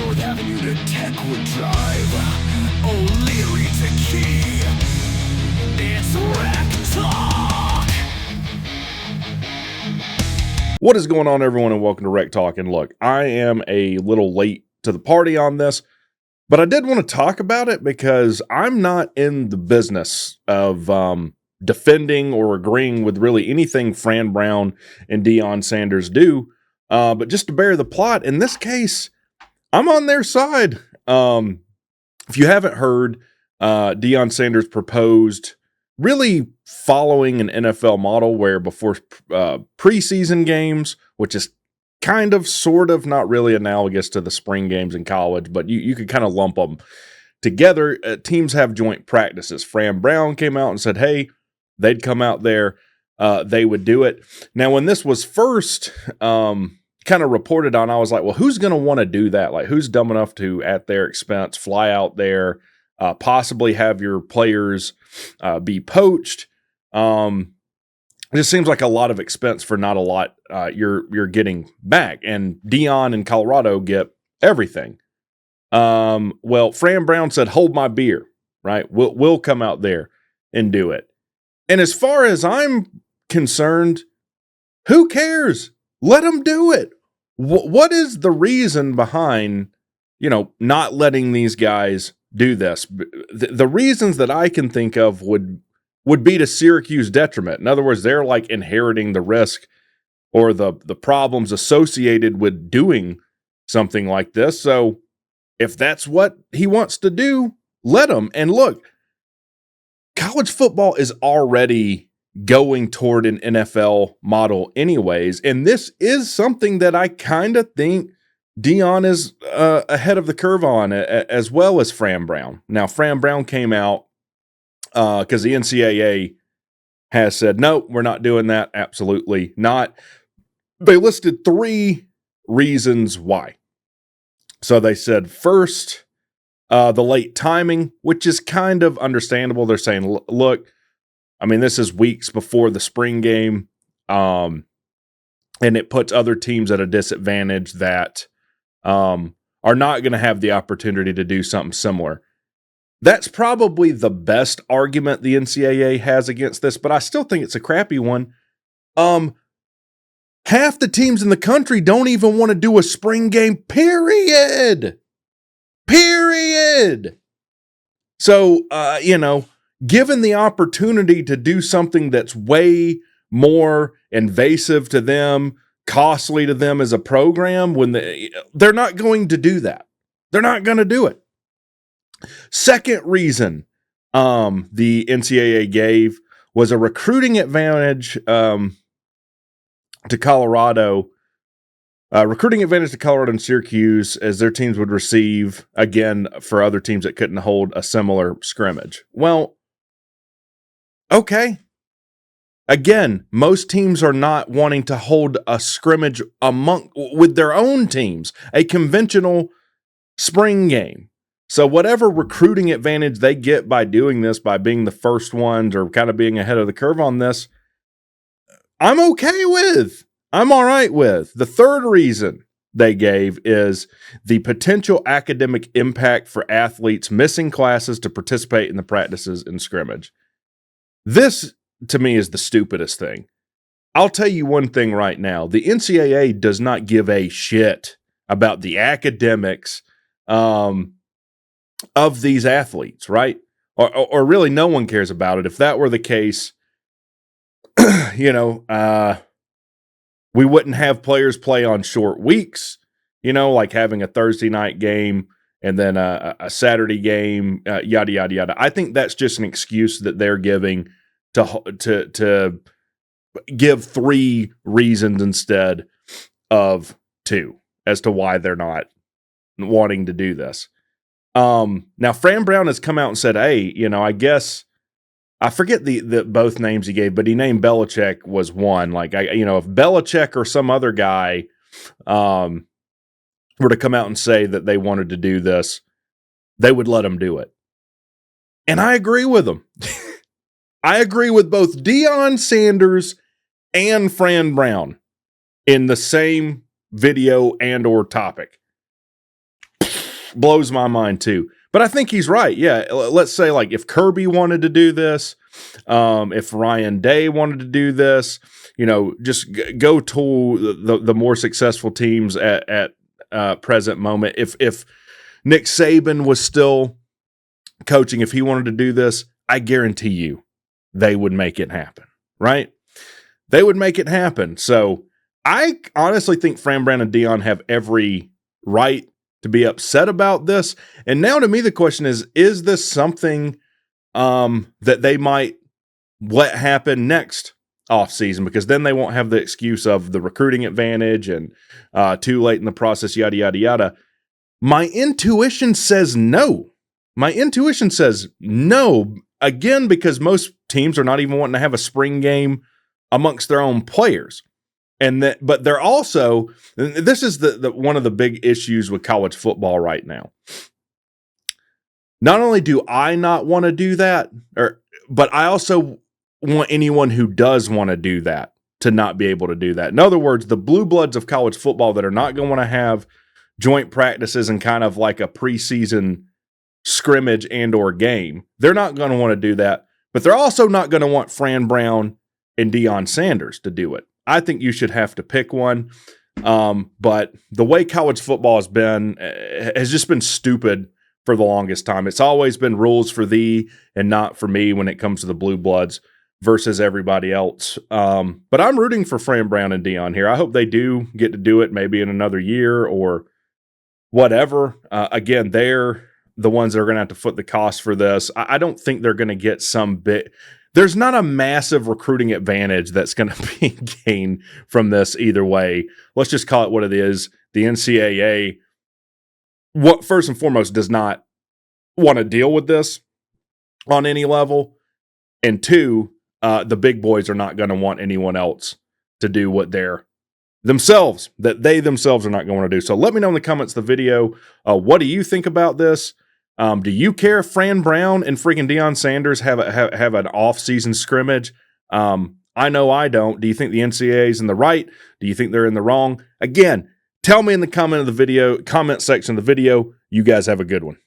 Fourth Avenue to Tech would drive. O'Leary to Key. It's WreckTalk. What is going on, everyone, and welcome to WreckTalk. And look, I am a little late to the party on this, but I did want to talk about it because I'm not in the business of defending or agreeing with really anything Fran Brown and Deion Sanders do. But just to bear the plot, in this case, I'm on their side. If you haven't heard, Deion Sanders proposed really following an NFL model where before preseason games, which is kind of, sort of, not really analogous to the spring games in college, but you could kind of lump them together. Teams have joint practices. Fran Brown came out and said, hey, they'd come out there, they would do it. Now, when this was first kind of reported on, I was like, well, who's going to want to do that? Like, who's dumb enough to, at their expense, fly out there, possibly have your players be poached? It just seems like a lot of expense for not a lot you're getting back. And Deion in Colorado get everything. Well, Fran Brown said, hold my beer, right? We'll come out there and do it. And as far as I'm concerned, who cares? Let them do it. What is the reason behind, not letting these guys do this? The reasons that I can think of would be to Syracuse detriment. In other words, they're like inheriting the risk or the problems associated with doing something like this. So if that's what he wants to do, let him. And look, college football is already going toward an NFL model anyways. And this is something that I kind of think Deion is ahead of the curve on, as well as Fran Brown. Now, Fran Brown came out because the NCAA has said, no, we're not doing that. Absolutely not. They listed 3 reasons why. So they said, first, the late timing, which is kind of understandable. They're saying, look, I mean, this is weeks before the spring game, and it puts other teams at a disadvantage that are not going to have the opportunity to do something similar. That's probably the best argument the NCAA has against this, but I still think it's a crappy one. Half the teams in the country don't even want to do a spring game, period. So, given the opportunity to do something that's way more invasive to them, costly to them as a program, when they're not going to do that. They're not going to do it. Second reason the NCAA gave was a recruiting advantage to Colorado. Recruiting advantage to Colorado and Syracuse, as their teams would receive, again, for other teams that couldn't hold a similar scrimmage. Well, okay. Again, most teams are not wanting to hold a scrimmage with their own teams, a conventional spring game. So whatever recruiting advantage they get by doing this, by being the first ones or kind of being ahead of the curve on this, I'm okay with. I'm all right with. The third reason they gave is the potential academic impact for athletes missing classes to participate in the practices and scrimmage. This, to me, is the stupidest thing. I'll tell you one thing right now. The NCAA does not give a shit about the academics of these athletes, right? Or really no one cares about it. If that were the case, we wouldn't have players play on short weeks, like having a Thursday night game and then a Saturday game, yada, yada, yada. I think that's just an excuse that they're giving to give 3 reasons instead of 2 as to why they're not wanting to do this. Now Fran Brown has come out and said, hey, I guess I forget the both names he gave, but he named Belichick was one. Like, if Belichick or some other guy were to come out and say that they wanted to do this, they would let him do it. And I agree with them. I agree with both Deion Sanders and Fran Brown in the same video and or topic. blows my mind too. But I think he's right. Yeah, let's say like if Kirby wanted to do this, if Ryan Day wanted to do this, just go to the more successful teams at present moment. If Nick Saban was still coaching, if he wanted to do this, I guarantee you they would make it happen, right? They would make it happen. So I honestly think Fran, Brown, and Deion have every right to be upset about this. And now to me, the question is this something that they might let happen next offseason? Because then they won't have the excuse of the recruiting advantage and too late in the process, yada, yada, yada. My intuition says no. My intuition says no. Again, because most teams are not even wanting to have a spring game amongst their own players. But they're also, this is the one of the big issues with college football right now. Not only do I not want to do that, but I also want anyone who does want to do that to not be able to do that. In other words, the blue bloods of college football that are not going to want to have joint practices and kind of like a preseason scrimmage and or game, they're not going to want to do that. But they're also not going to want Fran Brown and Deion Sanders to do it. I think you should have to pick one. But the way college football has just been stupid for the longest time. It's always been rules for thee and not for me when it comes to the blue bloods versus everybody else. But I'm rooting for Fran Brown and Deion here. I hope they do get to do it maybe in another year or whatever. Again, they're the ones that are going to have to foot the cost for this. I don't think they're going to get some bit. There's not a massive recruiting advantage that's going to be gained from this either way. Let's just call it what it is. The NCAA, first and foremost, does not want to deal with this on any level. And two, the big boys are not going to want anyone else to do what they themselves are not going to do. So let me know in the comments of the video, what do you think about this? Do you care if Fran Brown and freaking Deion Sanders have an off-season scrimmage? I know I don't. Do you think the NCAA is in the right? Do you think they're in the wrong? Again, tell me in the comment section of the video. You guys have a good one.